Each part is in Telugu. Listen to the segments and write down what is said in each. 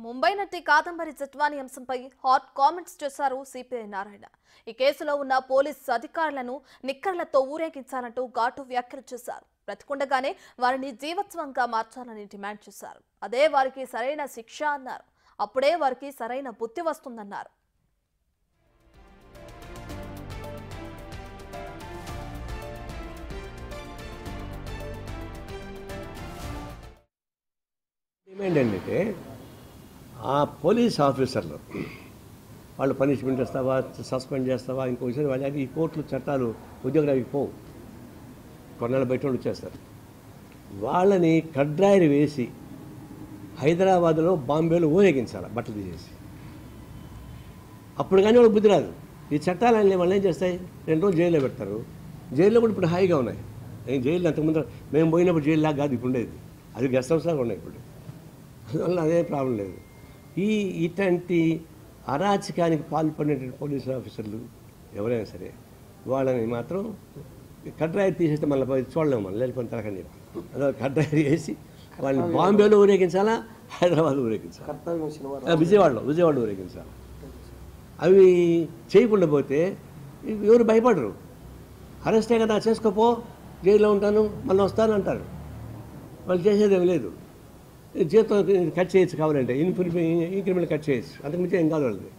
ముంబై నటి కాదంబరి జట్వాని అంశంపై హాట్ కామెంట్స్ చేశారు సిపిఐ నారాయణ. ఈ కేసులో ఉన్న పోలీస్ అధికారులను నిక్కర్లతో ఊరేగించాలంటూ ఘాటు వ్యాఖ్యలు చేశారు. బ్రతికుండగానే వారిని జీవత్వంగా మార్చాలని డిమాండ్ చేశారు. అదే వారికి సరైన శిక్ష అన్నారు. అప్పుడే వారికి సరైన బుద్ధి వస్తుందన్నారు. డిమాండ్ ఏంటంటే ఆ పోలీస్ ఆఫీసర్లు వాళ్ళు పనిష్మెంట్ ఇస్తావా, సస్పెండ్ చేస్తావా, ఇంకోసారి వాళ్ళకి ఈ కోర్టులు చట్టాలు ఉద్యోగానికి పోవు, కొన్నాళ్ళు బయట వచ్చేస్తారు. వాళ్ళని కడ్రాయిలు వేసి హైదరాబాద్లో, బాంబేలో ఊరేగించాలి బట్టలు తీసేసి. అప్పుడు కానీ వాళ్ళు బుద్ధి రాదు. ఈ చట్టాలన్నీ వాళ్ళు ఏం చేస్తాయి, 2 రోజులు జైల్లో పెడతారు. జైల్లో కూడా ఇప్పుడు హాయిగా ఉన్నాయి. జైల్లో అంతకుముందు మేము పోయినప్పుడు జైల్లో కాదు ఇప్పుడు ఉండేది, అది గెస్ట్ హౌస్ లాగా ఉన్నాయి ఇప్పుడు. అందువల్ల అదే ప్రాబ్లం లేదు. ఇట్లాంటి అరాచకానికి పాల్పడినటువంటి పోలీసు ఆఫీసర్లు ఎవరైనా సరే వాళ్ళని మాత్రం కడ్రాయి తీసేస్తే మళ్ళీ చూడలేము, మనం లేకపోతే తరగని అదో కడ్రాయి వేసి వాళ్ళని బాంబేలో ఊరేగించాలా, హైదరాబాద్లో ఊరేగించాలి, విజయవాడలో ఊరేగించాలి. అవి చేయకుండా పోతే ఎవరు భయపడరు. అరెస్టే కదా, చేసుకోపో, జైల్లో ఉంటాను, మళ్ళీ వస్తాను అంటారు. వాళ్ళు చేసేదేమీ లేదు. జీతం కట్ చేయొచ్చు కావాలంటే, ఇంక్రిమెంట్ కట్ చేయొచ్చు, అంతకుమించి ఏం కాదు వాళ్ళది.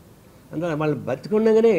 అందువల్ల వాళ్ళు బతికుండగానే